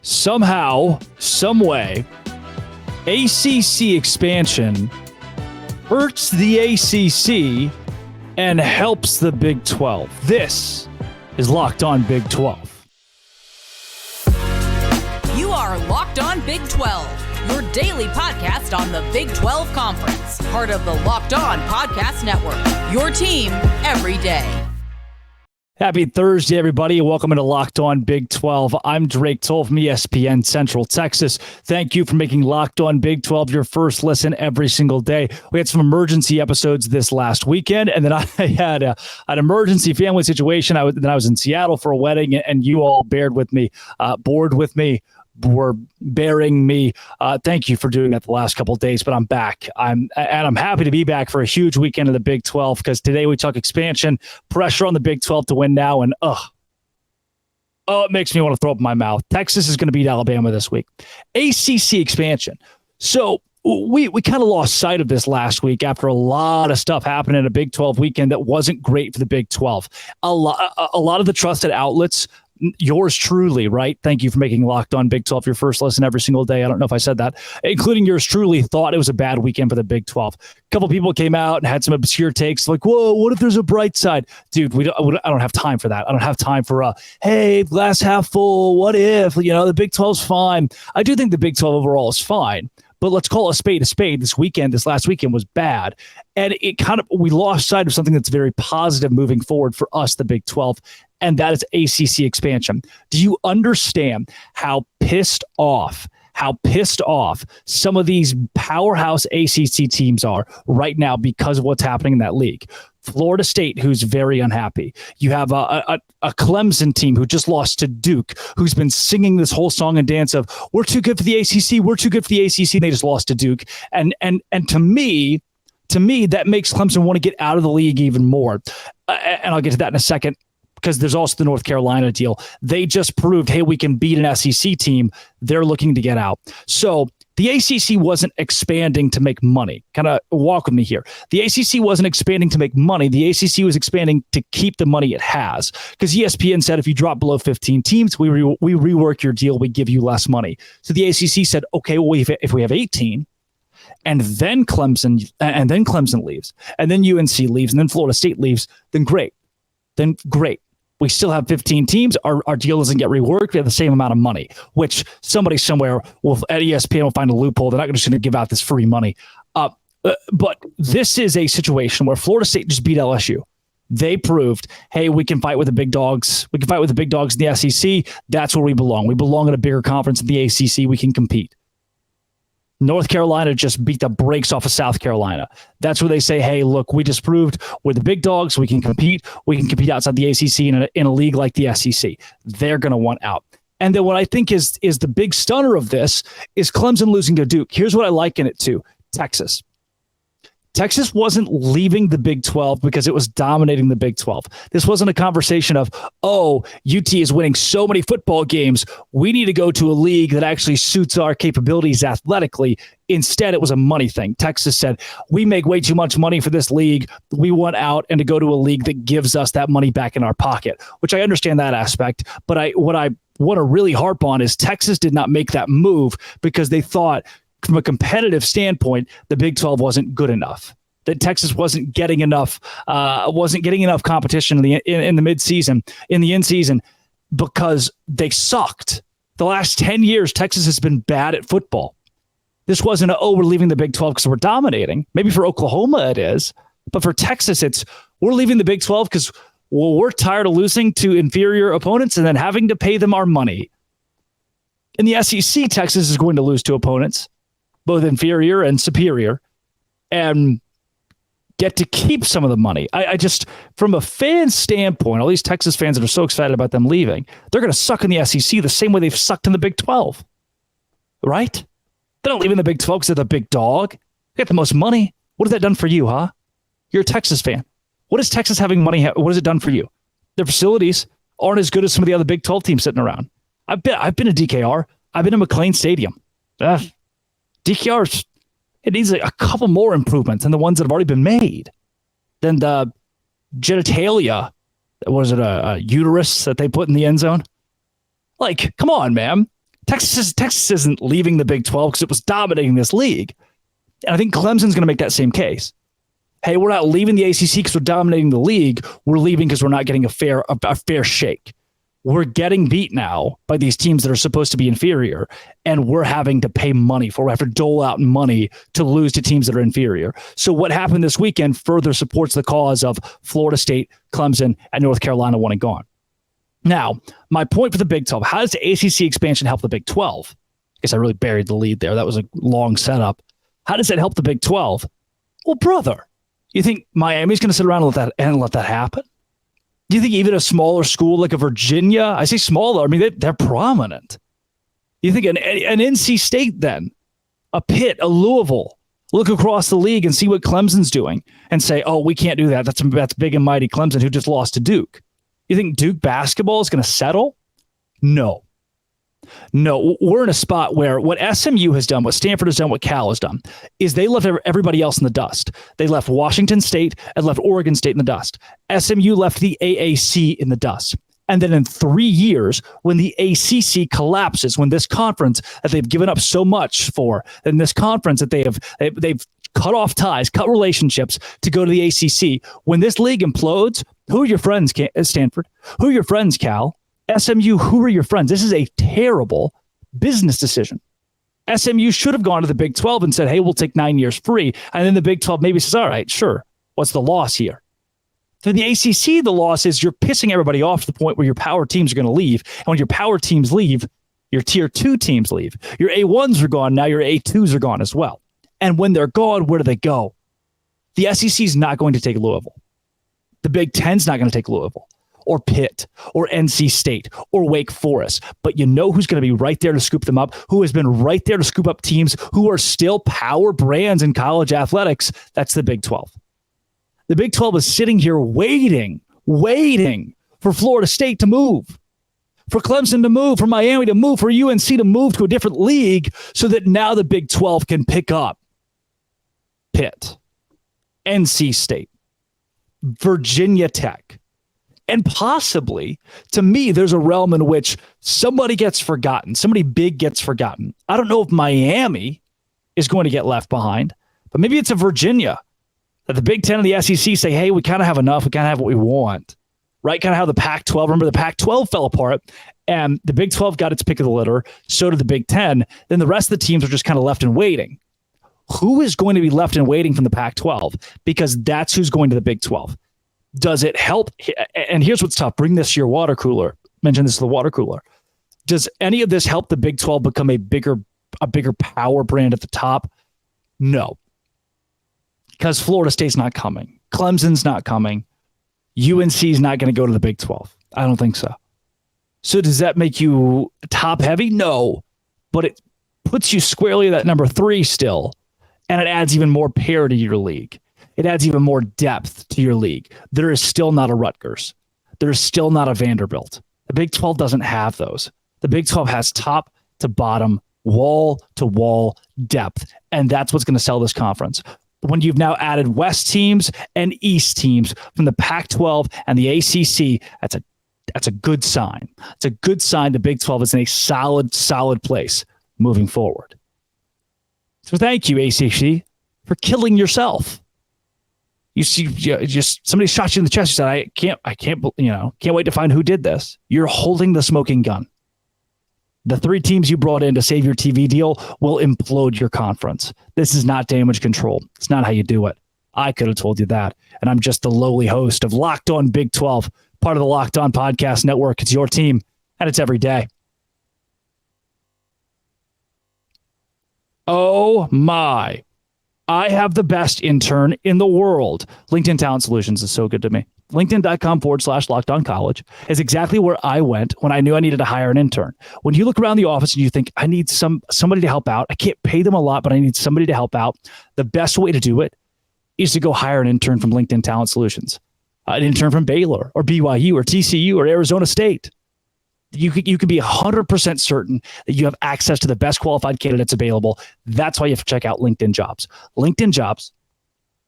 somehow, some way, ACC expansion hurts the ACC and helps the Big 12. This is Locked On Big 12. You are Locked On Big 12, your daily podcast on the Big 12 Conference, part of the Locked On Podcast Network, your team every day. Happy Thursday, everybody. Welcome into Locked On Big 12. I'm Drake Toll from ESPN Central Texas. Thank you for making Locked On Big 12 your first listen every single day. We had some emergency episodes this last weekend, and then I had an emergency family situation. Then I was in Seattle for a wedding, and you all bore with me, were bearing me. Thank you for doing that the last couple of days, but I'm back. I'm happy to be back for a huge weekend of the Big 12 because today we talk expansion, pressure on the Big 12 to win now, and it makes me want to throw up my mouth. Texas is going to beat Alabama this week. ACC expansion. So we kind of lost sight of this last week after a lot of stuff happened in a Big 12 weekend that wasn't great for the Big 12. A lot of the trusted outlets, yours truly, right? Thank you for making Locked On Big 12 your first listen every single day. I don't know if I said that, including yours truly, thought it was a bad weekend for the Big 12. A couple people came out and had some obscure takes like, whoa, what if there's a bright side? Dude, I don't have time for that. I don't have time for hey, glass half full, what if, the Big 12's fine. I do think the Big 12 overall is fine, but let's call a spade a spade. This last weekend was bad. And we lost sight of something that's very positive moving forward for us, the Big 12. And that is ACC expansion. Do you understand how pissed off some of these powerhouse ACC teams are right now because of what's happening in that league? Florida State, who's very unhappy. You have a Clemson team who just lost to Duke, who's been singing this whole song and dance of, we're too good for the ACC, we're too good for the ACC. They just lost to Duke. And to me, that makes Clemson want to get out of the league even more. And I'll get to that in a second, because there's also the North Carolina deal. They just proved, hey, we can beat an SEC team. They're looking to get out. So the ACC wasn't expanding to make money. Kind of walk with me here. The ACC wasn't expanding to make money. The ACC was expanding to keep the money it has. Because ESPN said if you drop below 15 teams, we rework your deal, we give you less money. So the ACC said, okay, well, if we have 18, and then Clemson leaves, and then UNC leaves, and then Florida State leaves, then great. We still have 15 teams. Our deal doesn't get reworked. We have the same amount of money, which somebody somewhere at ESPN will find a loophole. They're not just going to give out this free money. But this is a situation where Florida State just beat LSU. They proved, hey, we can fight with the big dogs. We can fight with the big dogs in the SEC. That's where we belong. We belong in a bigger conference in the ACC. We can compete. North Carolina just beat the brakes off of South Carolina. That's where they say, hey, look, we just proved we're the big dogs. We can compete. We can compete outside the ACC in a league like the SEC. They're going to want out. And then what I think is the big stunner of this is Clemson losing to Duke. Here's what I liken it to. Texas. Texas wasn't leaving the Big 12 because it was dominating the Big 12. This wasn't a conversation of, UT is winning so many football games, we need to go to a league that actually suits our capabilities athletically. Instead, it was a money thing. Texas said, we make way too much money for this league. We want out and to go to a league that gives us that money back in our pocket, which I understand that aspect. But what I want to really harp on is Texas did not make that move because they thought, from a competitive standpoint, the Big 12 wasn't good enough. That Texas wasn't getting enough competition in the mid-season, in the in-season, because they sucked. The last 10 years, Texas has been bad at football. This wasn't we're leaving the Big 12 because we're dominating. Maybe for Oklahoma it is, but for Texas, it's we're leaving the Big 12 because we're tired of losing to inferior opponents and then having to pay them our money. In the SEC, Texas is going to lose to opponents, both inferior and superior, and get to keep some of the money. I just, from a fan standpoint, all these Texas fans that are so excited about them leaving, they're going to suck in the SEC the same way they've sucked in the Big 12, right? They're not leaving the Big 12 because they're the big dog. They got the most money. What has that done for you, huh? You're a Texas fan. What is Texas having money? What has it done for you? Their facilities aren't as good as some of the other Big 12 teams sitting around. I've been to DKR. I've been to McLean Stadium. DKR, it needs a couple more improvements than the ones that have already been made. Then the genitalia, was it a uterus that they put in the end zone? Like, come on, man. Texas isn't leaving the Big 12 because it was dominating this league. And I think Clemson's going to make that same case. Hey, we're not leaving the ACC because we're dominating the league. We're leaving because we're not getting a fair shake. We're getting beat now by these teams that are supposed to be inferior, and we're having to pay money for it. We have to dole out money to lose to teams that are inferior. So what happened this weekend further supports the cause of Florida State, Clemson, and North Carolina one and gone. Now, my point for the Big 12, how does the ACC expansion help the Big 12? I guess I really buried the lead there. That was a long setup. How does it help the Big 12? Well, brother, you think Miami's going to sit around and let that happen? Do you think even a smaller school like a Virginia, I say smaller, I mean, they're prominent. You think an NC State then, a Pitt, a Louisville, look across the league and see what Clemson's doing and say, oh, we can't do that. That's big and mighty Clemson who just lost to Duke. You think Duke basketball is going to settle? No. We're in a spot where what SMU has done, what Stanford has done, what Cal has done, is they left everybody else in the dust. They left Washington State and left Oregon State in the dust. SMU left the AAC in the dust. And then in 3 years, when the ACC collapses, when this conference that they've given up so much for, and this conference that they've cut off ties, cut relationships to go to the ACC, when this league implodes, who are your friends, Stanford? Who are your friends, Cal? SMU, who are your friends? This is a terrible business decision. SMU should have gone to the Big 12 and said, hey, we'll take 9 years free. And then the Big 12 maybe says, all right, sure. What's the loss here? For the ACC, the loss is you're pissing everybody off to the point where your power teams are going to leave. And when your power teams leave, your tier 2 teams leave. Your A1s are gone. Now your A2s are gone as well. And when they're gone, where do they go? The SEC is not going to take Louisville. The Big 10's not going to take Louisville or Pitt or NC State or Wake Forest. But you know who's going to be right there to scoop them up, who has been right there to scoop up teams who are still power brands in college athletics? That's the Big 12. The Big 12 is sitting here waiting for Florida State to move, for Clemson to move, for Miami to move, for UNC to move to a different league so that now the Big 12 can pick up Pitt, NC State, Virginia Tech, and possibly, to me, there's a realm in which somebody gets forgotten. Somebody big gets forgotten. I don't know if Miami is going to get left behind, but maybe it's a Virginia that the Big Ten and the SEC say, hey, we kind of have enough. We kind of have what we want, right? Kind of how the Pac-12, remember the Pac-12 fell apart and the Big 12 got its pick of the litter. So did the Big Ten. Then the rest of the teams are just kind of left and waiting. Who is going to be left and waiting from the Pac-12? Because that's who's going to the Big 12. Does it help? And here's what's tough. Bring this to your water cooler. Mention this to the water cooler. Does any of this help the Big 12 become a bigger power brand at the top? No. Because Florida State's not coming. Clemson's not coming. UNC's not going to go to the Big 12. I don't think so. So does that make you top heavy? No. But it puts you squarely at that number 3 still. And it adds even more parity to your league. It adds even more depth to your league. There is still not a Rutgers. There is still not a Vanderbilt. The Big 12 doesn't have those. The Big 12 has top to bottom, wall to wall depth. And that's what's going to sell this conference. When you've now added West teams and East teams from the Pac-12 and the ACC, that's a good sign. It's a good sign the Big 12 is in a solid place moving forward. So thank you, ACC, for killing yourself. You see, just somebody shot you in the chest. You said, I can't wait to find who did this. You're holding the smoking gun. The 3 teams you brought in to save your TV deal will implode your conference. This is not damage control. It's not how you do it. I could have told you that. And I'm just the lowly host of Locked On Big 12, part of the Locked On Podcast Network. It's your team, and it's every day. Oh, my. I have the best intern in the world. LinkedIn Talent Solutions is so good to me. LinkedIn.com/LockedOnCollege is exactly where I went when I knew I needed to hire an intern. When you look around the office and you think, I need somebody to help out. I can't pay them a lot, but I need somebody to help out. The best way to do it is to go hire an intern from LinkedIn Talent Solutions. An intern from Baylor or BYU or TCU or Arizona State. You can be 100% certain that you have access to the best qualified candidates available. That's why you have to check out LinkedIn Jobs. LinkedIn Jobs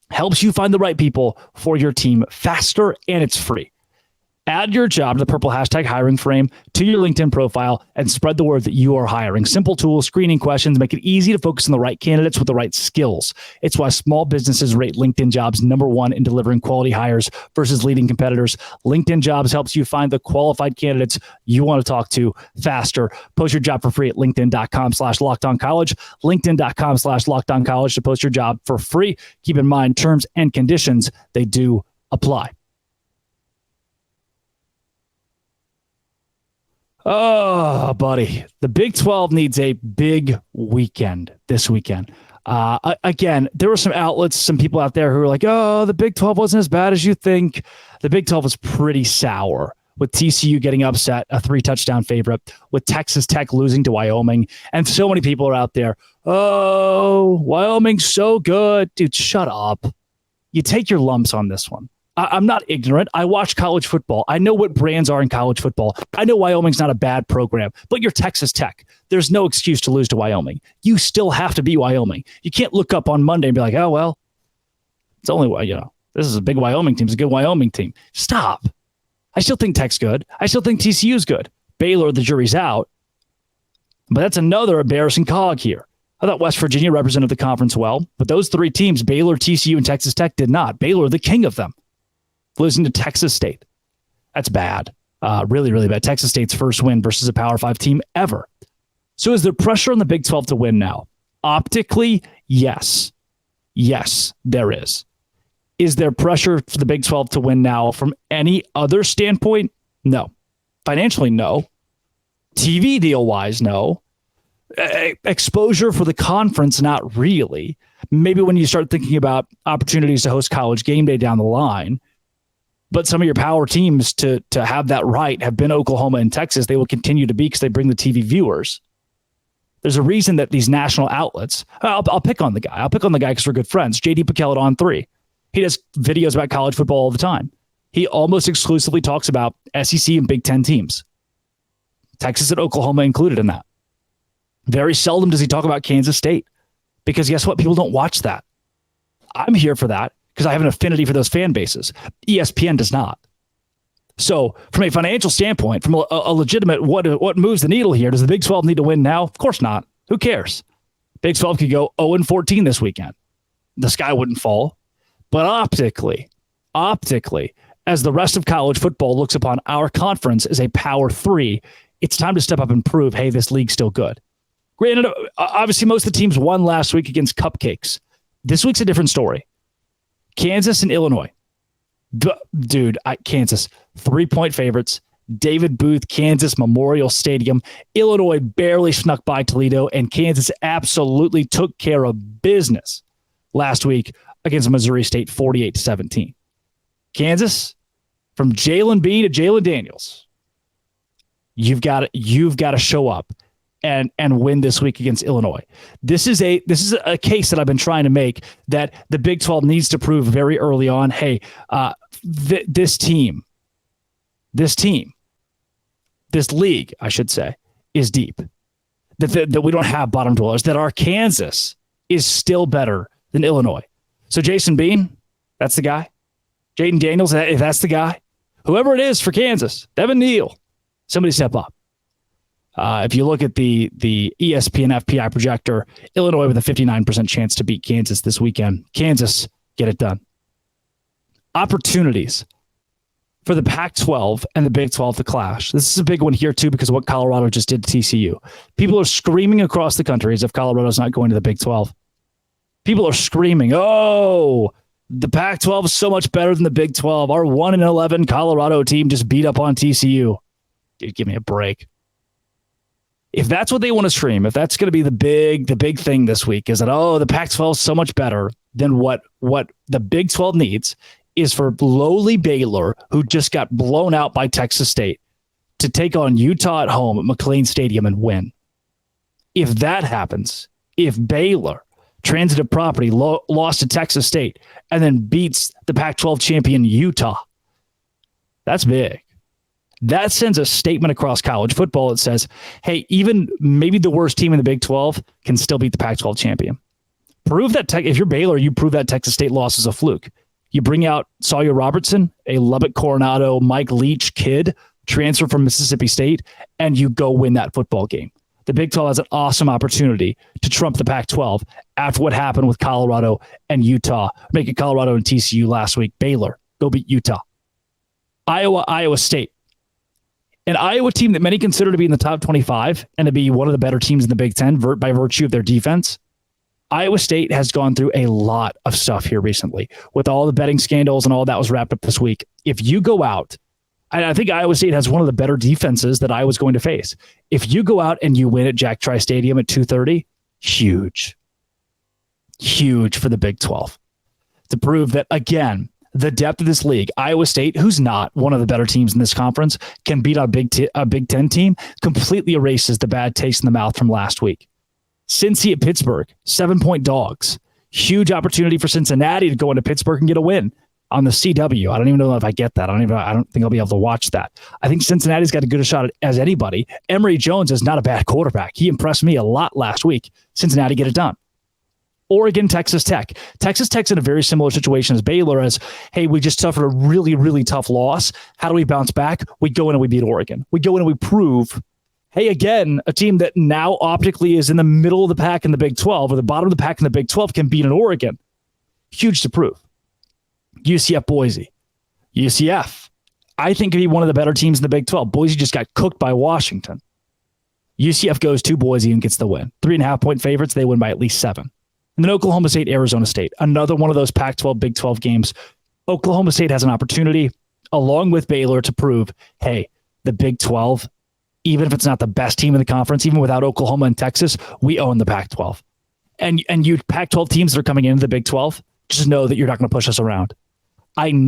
helps you find the right people for your team faster, and it's free. Add your job to the purple hashtag hiring frame to your LinkedIn profile and spread the word that you are hiring. Simple tools, screening questions, make it easy to focus on the right candidates with the right skills. It's why small businesses rate LinkedIn Jobs #1 in delivering quality hires versus leading competitors. LinkedIn Jobs helps you find the qualified candidates you want to talk to faster. Post your job for free at linkedin.com/lockedoncollege, linkedin.com/lockedoncollege to post your job for free. Keep in mind, terms and conditions, they do apply. Oh, buddy. The Big 12 needs a big weekend this weekend. Again, there were some outlets, some people out there who were like, oh, the Big 12 wasn't as bad as you think. The Big 12 was pretty sour, with TCU getting upset, a 3-touchdown favorite, with Texas Tech losing to Wyoming. And so many people are out there, oh, Wyoming's so good. Dude, shut up. You take your lumps on this one. I'm not ignorant. I watch college football. I know what brands are in college football. I know Wyoming's not a bad program, but you're Texas Tech. There's no excuse to lose to Wyoming. You still have to beat Wyoming. You can't look up on Monday and be like, oh, well, it's only, this is a big Wyoming team. It's a good Wyoming team. Stop. I still think Tech's good. I still think TCU's good. Baylor, the jury's out. But that's another embarrassing cog here. I thought West Virginia represented the conference well, but those three teams, Baylor, TCU, and Texas Tech, did not. Baylor, the king of them, losing to Texas State. That's bad. Really, really bad. Texas State's first win versus a Power 5 team ever. So is there pressure on the Big 12 to win now? Optically, yes. Yes, there is. Is there pressure for the Big 12 to win now from any other standpoint? No. Financially, no. TV deal-wise, no. Exposure for the conference, not really. Maybe when you start thinking about opportunities to host College Game Day down the line. But some of your power teams to have that right have been Oklahoma and Texas. They will continue to be because they bring the TV viewers. There's a reason that these national outlets, I'll pick on the guy. I'll pick on the guy because we're good friends. JD Pickell on 3. He does videos about college football all the time. He almost exclusively talks about SEC and Big Ten teams. Texas and Oklahoma included in that. Very seldom does he talk about Kansas State because guess what? People don't watch that. I'm here for that because I have an affinity for those fan bases. ESPN does not. So from a financial standpoint, from a legitimate, what moves the needle here? Does the Big 12 need to win now? Of course not. Who cares? Big 12 could go 0-14 this weekend. The sky wouldn't fall. But optically, as the rest of college football looks upon our conference as a Power 3, it's time to step up and prove, hey, this league's still good. Granted, obviously most of the teams won last week against cupcakes. This week's a different story. Kansas and Illinois. Dude, Kansas, 3-point favorites. David Booth, Kansas Memorial Stadium. Illinois barely snuck by Toledo, and Kansas absolutely took care of business last week against Missouri State, 48-17. Kansas, from Jalen Bean to Jalen Daniels, you've got to show up and win this week against Illinois. This is a case that I've been trying to make that the Big 12 needs to prove very early on. Hey, this league, I should say, is deep. That we don't have bottom dwellers. That our Kansas is still better than Illinois. So Jason Bean, that's the guy. Jaden Daniels, if that's the guy. Whoever it is for Kansas, Devin Neal, somebody step up. If you look at the ESPN FPI projector, Illinois with a 59% chance to beat Kansas this weekend. Kansas, get it done. Opportunities for the Pac-12 and the Big 12 to clash. This is a big one here, too, because of what Colorado just did to TCU. People are screaming across the country as if Colorado's not going to the Big 12. People are screaming, oh, the Pac-12 is so much better than the Big 12. Our 1-11 Colorado team just beat up on TCU. Dude, give me a break. If that's what they want to stream, if that's going to be the big thing this week, is that, oh, the Pac-12 is so much better than what the Big 12 needs is for lowly Baylor, who just got blown out by Texas State, to take on Utah at home at McLean Stadium and win. If that happens, if Baylor, transitive property, lost to Texas State and then beats the Pac-12 champion Utah, that's big. That sends a statement across college football that says, hey, even maybe the worst team in the Big 12 can still beat the Pac-12 champion. Prove that if you're Baylor, you prove that Texas State loss is a fluke. You bring out Sawyer Robertson, a Lubbock Coronado, Mike Leach kid, transfer from Mississippi State, and you go win that football game. The Big 12 has an awesome opportunity to trump the Pac-12 after what happened with Colorado and Utah, making Colorado and TCU last week. Baylor, go beat Utah. Iowa State. An Iowa team that many consider to be in the top 25 and to be one of the better teams in the Big 10 by virtue of their defense. Iowa State has gone through a lot of stuff here recently with all the betting scandals and all that was wrapped up this week. If you go out, and I think Iowa State has one of the better defenses that Iowa's going to face. If you go out and you win at Jack Tri Stadium at 2:30, huge. Huge for the Big 12. To prove that, again, the depth of this league, Iowa State, who's not one of the better teams in this conference, can beat a Big Ten team, completely erases the bad taste in the mouth from last week. Cincy at Pittsburgh, 7-point dogs. Huge opportunity for Cincinnati to go into Pittsburgh and get a win on the CW. I don't even know if I get that. I don't think I'll be able to watch that. I think Cincinnati's got as good a shot as anybody. Emory Jones is not a bad quarterback. He impressed me a lot last week. Cincinnati get it done. Oregon, Texas Tech. Texas Tech's in a very similar situation as Baylor as, hey, we just suffered a really, really tough loss. How do we bounce back? We go in and we beat Oregon. We go in and we prove, hey, again, a team that now optically is in the middle of the pack in the Big 12 or the bottom of the pack in the Big 12 can beat an Oregon. Huge to prove. UCF Boise. UCF, I think, could be one of the better teams in the Big 12. Boise just got cooked by Washington. UCF goes to Boise and gets the win. 3.5-point favorites. They win by at least 7. And then Oklahoma State, Arizona State. Another one of those Pac-12, Big 12 games. Oklahoma State has an opportunity, along with Baylor, to prove, hey, the Big 12, even if it's not the best team in the conference, even without Oklahoma and Texas, we own the Pac-12. And you Pac-12 teams that are coming into the Big 12, just know that you're not going to push us around. I don't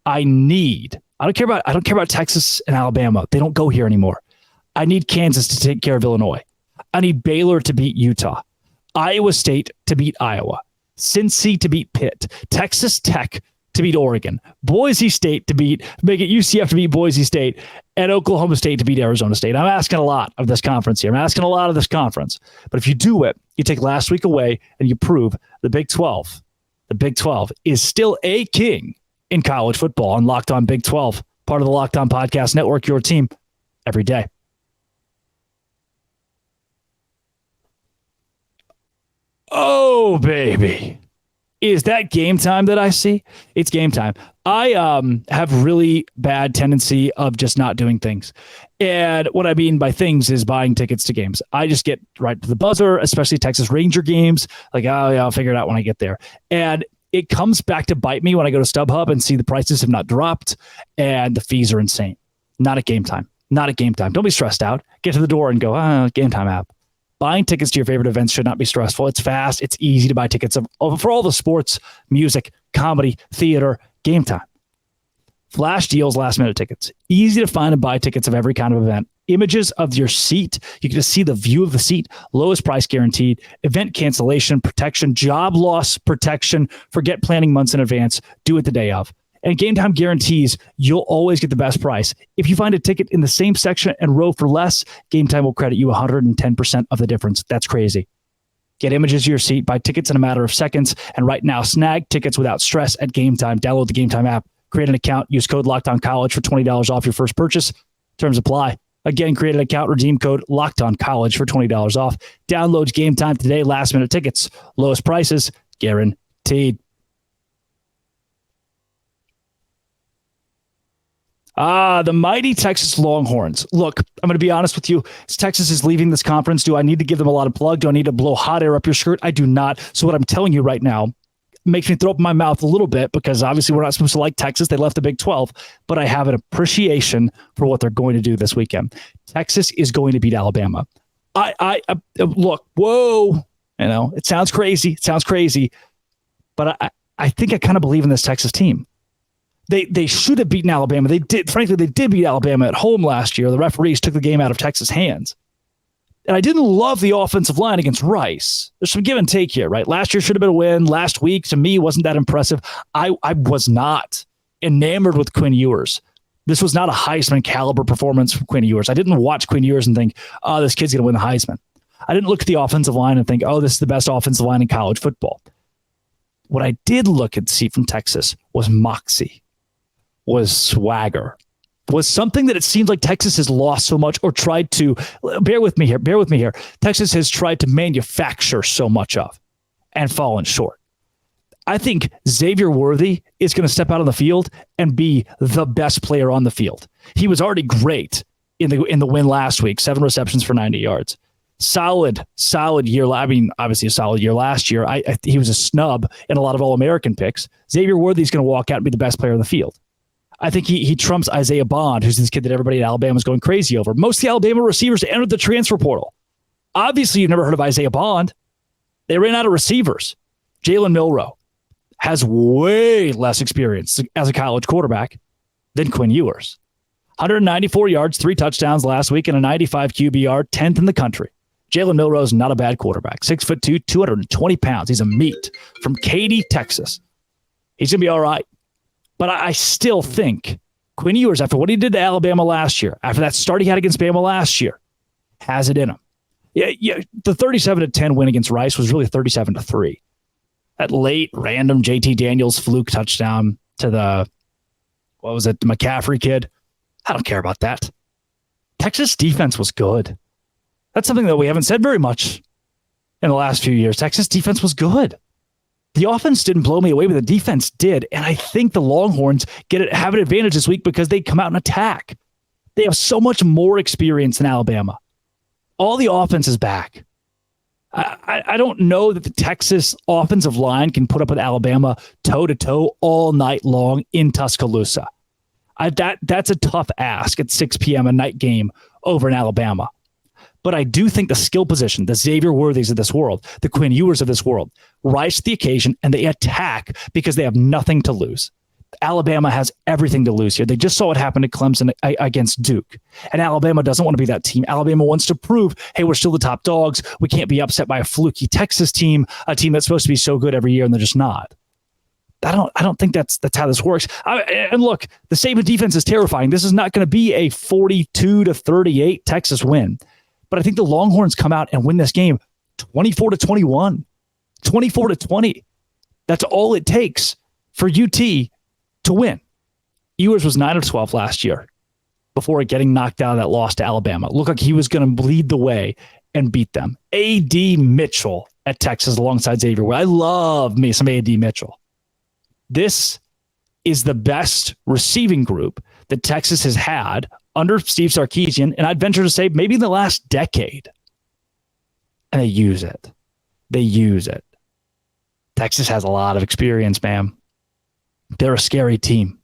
care about Texas and Alabama. They don't go here anymore. I need Kansas to take care of Illinois. I need Baylor to beat Utah. Iowa State to beat Iowa. Cincy to beat Pitt. Texas Tech to beat Oregon. Boise State to make it UCF to beat Boise State. And Oklahoma State to beat Arizona State. I'm asking a lot of this conference here. But if you do it, you take last week away and you prove the Big 12. The Big 12 is still a king in college football on Locked On Big 12, part of the Locked On Podcast Network, your team every day. Oh, baby. Is that game time that I see? It's game time. I have really bad tendency of just not doing things. And what I mean by things is buying tickets to games. I just get right to the buzzer, especially Texas Ranger games. Like, oh, yeah, I'll figure it out when I get there. And it comes back to bite me when I go to StubHub and see the prices have not dropped and the fees are insane. Not at game time. Don't be stressed out. Get to the door and go, game time app. Buying tickets to your favorite events should not be stressful. It's fast. It's easy to buy tickets for all the sports, music, comedy, theater, game time. Flash deals, last minute tickets. Easy to find and buy tickets of every kind of event. Images of your seat. You can just see the view of the seat. Lowest price guaranteed. Event cancellation protection. Job loss protection. Forget planning months in advance. Do it the day of. And Game Time guarantees you'll always get the best price. If you find a ticket in the same section and row for less, Game Time will credit you 110% of the difference. That's crazy. Get images of your seat, buy tickets in a matter of seconds, and right now, snag tickets without stress at Game Time. Download the Game Time app, create an account, use code LOCKEDONCollege for $20 off your first purchase. Terms apply. Again, create an account, redeem code LOCKEDONCollege for $20 off. Download Game Time today, last minute tickets, lowest prices, guaranteed. The mighty Texas Longhorns. Look, I'm going to be honest with you. Texas is leaving this conference. Do I need to give them a lot of plug? Do I need to blow hot air up your skirt? I do not. So what I'm telling you right now makes me throw up my mouth a little bit because obviously we're not supposed to like Texas. They left the Big 12, but I have an appreciation for what they're going to do this weekend. Texas is going to beat Alabama. I look, whoa, it sounds crazy. But I think I kind of believe in this Texas team. They should have beaten Alabama. They did beat Alabama at home last year. The referees took the game out of Texas' hands. And I didn't love the offensive line against Rice. There's some give and take here, right? Last year should have been a win. Last week, to me, wasn't that impressive. I was not enamored with Quinn Ewers. This was not a Heisman caliber performance from Quinn Ewers. I didn't watch Quinn Ewers and think, oh, this kid's going to win the Heisman. I didn't look at the offensive line and think, oh, this is the best offensive line in college football. What I did look and see from Texas was moxie, was swagger, was something that it seems like Texas has lost so much or tried to, bear with me here. Texas has tried to manufacture so much of and fallen short. I think Xavier Worthy is going to step out on the field and be the best player on the field. He was already great in the win last week, 7 receptions for 90 yards. Solid year. I mean, obviously a solid year last year. He was a snub in a lot of All-American picks. Xavier Worthy is going to walk out and be the best player on the field. I think he trumps Isaiah Bond, who's this kid that everybody at Alabama is going crazy over. Most of the Alabama receivers entered the transfer portal. Obviously, you've never heard of Isaiah Bond. They ran out of receivers. Jalen Milroe has way less experience as a college quarterback than Quinn Ewers. 194 yards, 3 touchdowns last week, and a 95 QBR, 10th in the country. Jalen Milroe is not a bad quarterback. 6'2", 220 pounds. He's a meat from Katy, Texas. He's going to be all right. But I still think Quinn Ewers, after what he did to Alabama last year, after that start he had against Bama last year, has it in him. Yeah, the 37-10 win against Rice was really 37-3. That late, random JT Daniels fluke touchdown to the McCaffrey kid. I don't care about that. Texas defense was good. That's something that we haven't said very much in the last few years. Texas defense was good. The offense didn't blow me away, but the defense did. And I think the Longhorns have an advantage this week because they come out and attack. They have so much more experience than Alabama. All the offense is back. I don't know that the Texas offensive line can put up with Alabama toe-to-toe all night long in Tuscaloosa. That's a tough ask at 6 p.m. a night game over in Alabama. But I do think the skill position, the Xavier Worthys of this world, the Quinn Ewers of this world, rise to the occasion and they attack because they have nothing to lose. Alabama has everything to lose here. They just saw what happened to Clemson against Duke. And Alabama doesn't want to be that team. Alabama wants to prove, hey, we're still the top dogs. We can't be upset by a fluky Texas team, a team that's supposed to be so good every year, and they're just not. I don't think that's how this works. And look, the Saban defense is terrifying. This is not going to be a 42-38 Texas win. But I think the Longhorns come out and win this game 24-21, 24-20. That's all it takes for UT to win. Ewers was 9 of 12 last year before getting knocked out of that loss to Alabama. It looked like he was going to lead the way and beat them. A.D. Mitchell at Texas alongside Xavier. I love me some A.D. Mitchell. This is the best receiving group that Texas has had under Steve Sarkisian, and I'd venture to say maybe in the last decade. And they use it. Texas has a lot of experience, man. They're a scary team.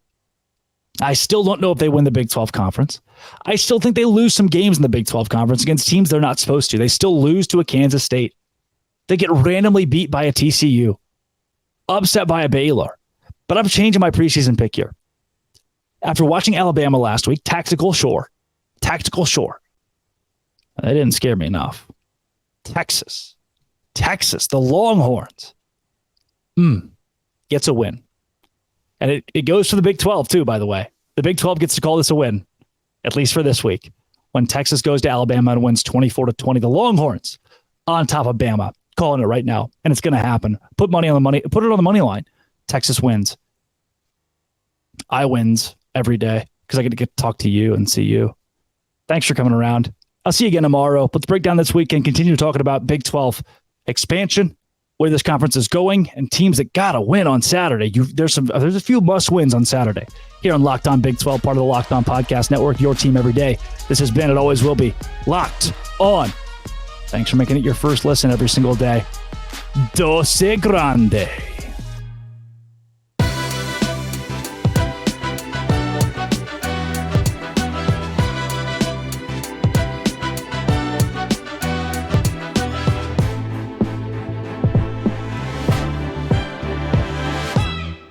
I still don't know if they win the Big 12 Conference. I still think they lose some games in the Big 12 Conference against teams they're not supposed to. They still lose to a Kansas State. They get randomly beat by a TCU. Upset by a Baylor. But I'm changing my preseason pick here. After watching Alabama last week, tactical, sure. That didn't scare me enough. Texas, the Longhorns, gets a win. And it goes for the Big 12 too, by the way. The Big 12 gets to call this a win, at least for this week. When Texas goes to Alabama and wins 24-20, the Longhorns on top of Bama, calling it right now. And it's going to happen. Put it on the money line. Texas wins. I wins every day because I get to talk to you and see you. Thanks for coming around. I'll see you again tomorrow. Let's break down this weekend, continue talking about Big 12 expansion, where this conference is going, and teams that got to win on Saturday. There's a few must wins on Saturday here on Locked On Big 12, part of the Locked On Podcast Network, your team every day. This has been, it always will be, Locked On. Thanks for making it your first listen every single day. Doce Grande.